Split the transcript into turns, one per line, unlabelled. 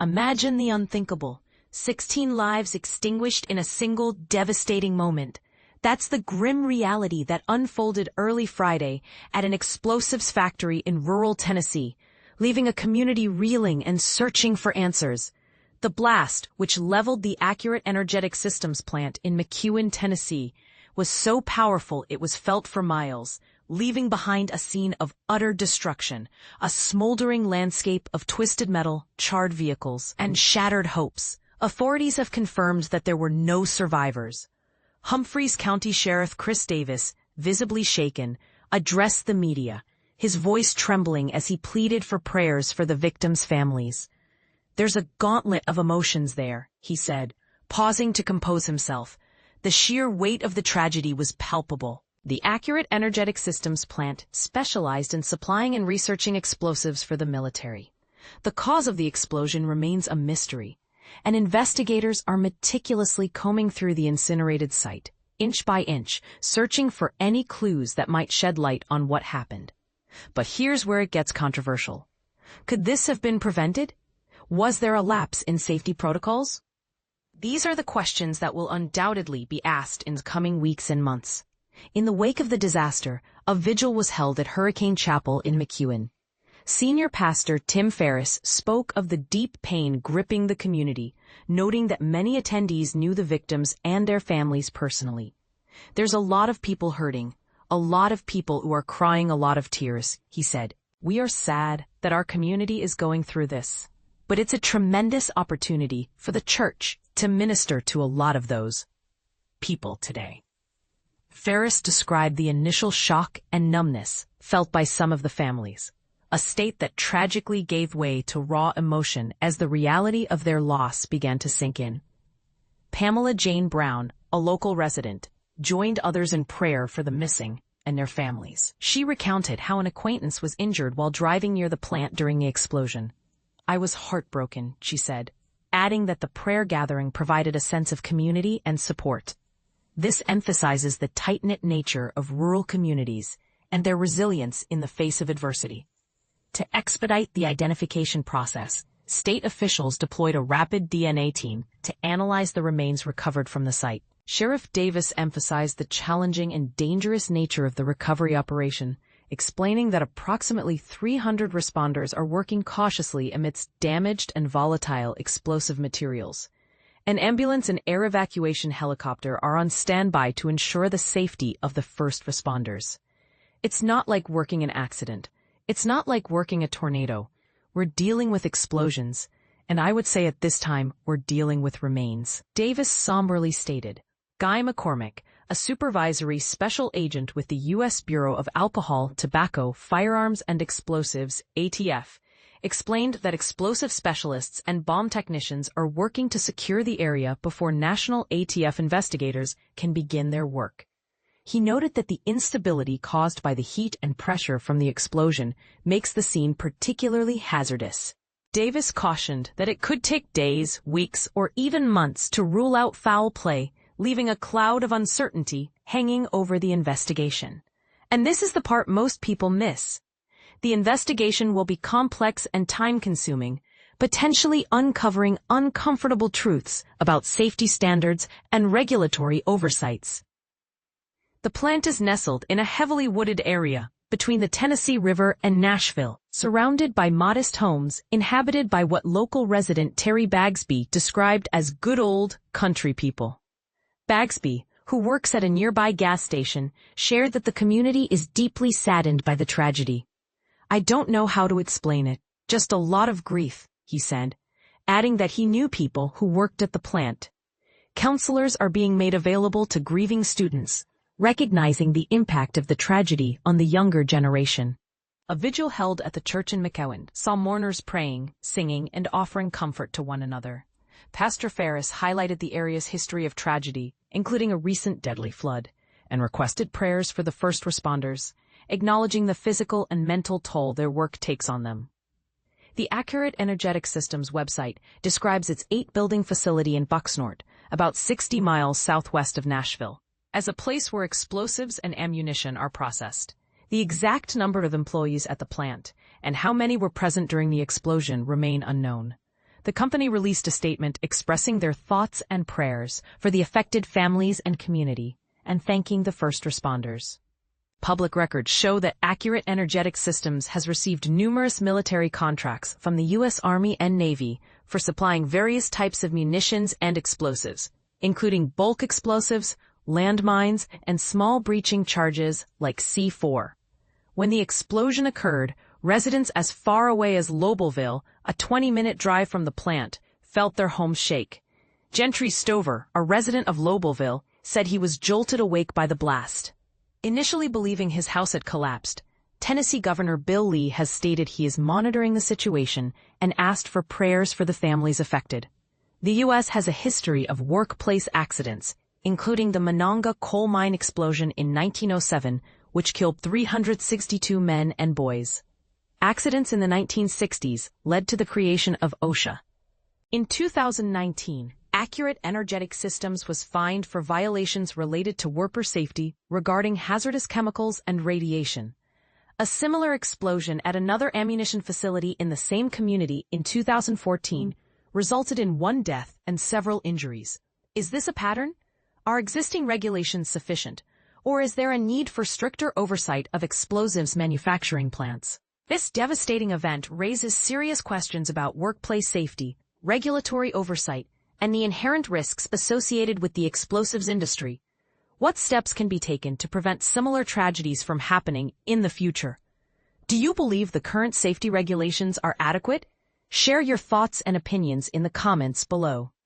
Imagine the unthinkable. 16 lives extinguished in a single devastating moment. That's the grim reality that unfolded early Friday at an explosives factory in rural Tennessee, leaving a community reeling and searching for answers. The blast, which leveled the Accurate Energetic Systems plant in McEwen, Tennessee, was so powerful it was felt for miles, leaving behind a scene of utter destruction, a smoldering landscape of twisted metal, charred vehicles, and shattered hopes. Authorities have confirmed that there were no survivors. Humphreys County Sheriff Chris Davis, visibly shaken, addressed the media, his voice trembling as he pleaded for prayers for the victims' families. "There's a gauntlet of emotions there," he said, pausing to compose himself. The sheer weight of the tragedy was palpable. The Accurate Energetic Systems plant specialized in supplying and researching explosives for the military. The cause of the explosion remains a mystery, and investigators are meticulously combing through the incinerated site, inch by inch, searching for any clues that might shed light on what happened. But here's where it gets controversial. Could this have been prevented? Was there a lapse in safety protocols? These are the questions that will undoubtedly be asked in the coming weeks and months. In the wake of the disaster, a vigil was held at Hurricane Chapel in McEwen. Senior pastor Tim Ferriss spoke of the deep pain gripping the community, noting that many attendees knew the victims and their families personally. "There's a lot of people hurting, a lot of people who are crying a lot of tears," he said. "We are sad that our community is going through this, but it's a tremendous opportunity for the church to minister to a lot of those people today." Ferriss described the initial shock and numbness felt by some of the families, a state that tragically gave way to raw emotion as the reality of their loss began to sink in. Pamela Jane Brown, a local resident, joined others in prayer for the missing and their families. She recounted how an acquaintance was injured while driving near the plant during the explosion. "I was heartbroken," she said, adding that the prayer gathering provided a sense of community and support. This emphasizes the tight-knit nature of rural communities and their resilience in the face of adversity. To expedite the identification process, state officials deployed a rapid DNA team to analyze the remains recovered from the site. Sheriff Davis emphasized the challenging and dangerous nature of the recovery operation, explaining that approximately 300 responders are working cautiously amidst damaged and volatile explosive materials. An ambulance and air evacuation helicopter are on standby to ensure the safety of the first responders. It's not like working an accident. It's not like working a tornado. We're dealing with explosions, and I would say at this time we're dealing with remains," Davis somberly stated. Guy McCormick, a supervisory special agent with the U.S. Bureau of Alcohol, Tobacco, Firearms, and Explosives, ATF, explained that explosive specialists and bomb technicians are working to secure the area before national ATF investigators can begin their work. He noted that the instability caused by the heat and pressure from the explosion makes the scene particularly hazardous. Davis cautioned that it could take days, weeks, or even months to rule out foul play, leaving a cloud of uncertainty hanging over the investigation. And this is the part most people miss. The investigation will be complex and time-consuming, potentially uncovering uncomfortable truths about safety standards and regulatory oversights. The plant is nestled in a heavily wooded area between the Tennessee River and Nashville, surrounded by modest homes inhabited by what local resident Terry Bagsby described as good old country people. Bagsby, who works at a nearby gas station, shared that the community is deeply saddened by the tragedy. "I don't know how to explain it, just a lot of grief," he said, adding that he knew people who worked at the plant. Counselors are being made available to grieving students, recognizing the impact of the tragedy on the younger generation. A vigil held at the church in McEwen saw mourners praying, singing, and offering comfort to one another. Pastor Ferriss highlighted the area's history of tragedy, including a recent deadly flood, and requested prayers for the first responders, acknowledging the physical and mental toll their work takes on them. The Accurate Energetic Systems website describes its 8-building facility in Bucksnort, about 60 miles southwest of Nashville, as a place where explosives and ammunition are processed. The exact number of employees at the plant and how many were present during the explosion remain unknown. the company released a statement expressing their thoughts and prayers for the affected families and community, and thanking the first responders. Public records show that Accurate Energetic Systems has received numerous military contracts from the U.S. Army and Navy for supplying various types of munitions and explosives, including bulk explosives, landmines, and small breaching charges like C4. When the explosion occurred, residents as far away as Lobelville, a 20-minute drive from the plant, felt their homes shake. Gentry Stover, a resident of Lobelville, said he was jolted awake by the blast. Initially believing his house had collapsed, Tennessee Governor Bill Lee has stated he is monitoring the situation and asked for prayers for the families affected. The U.S. has a history of workplace accidents, including the Monongah coal mine explosion in 1907, which killed 362 men and boys. Accidents in the 1960s led to the creation of OSHA. In 2019, Accurate Energetic Systems was fined for violations related to worker safety regarding hazardous chemicals and radiation. A similar explosion at another ammunition facility in the same community in 2014 resulted in 1 death and several injuries. Is this a pattern? Are existing regulations sufficient, or is there a need for stricter oversight of explosives manufacturing plants? This devastating event raises serious questions about workplace safety, regulatory oversight, and the inherent risks associated with the explosives industry. What steps can be taken to prevent similar tragedies from happening in the future? Do you believe the current safety regulations are adequate? Share your thoughts and opinions in the comments below.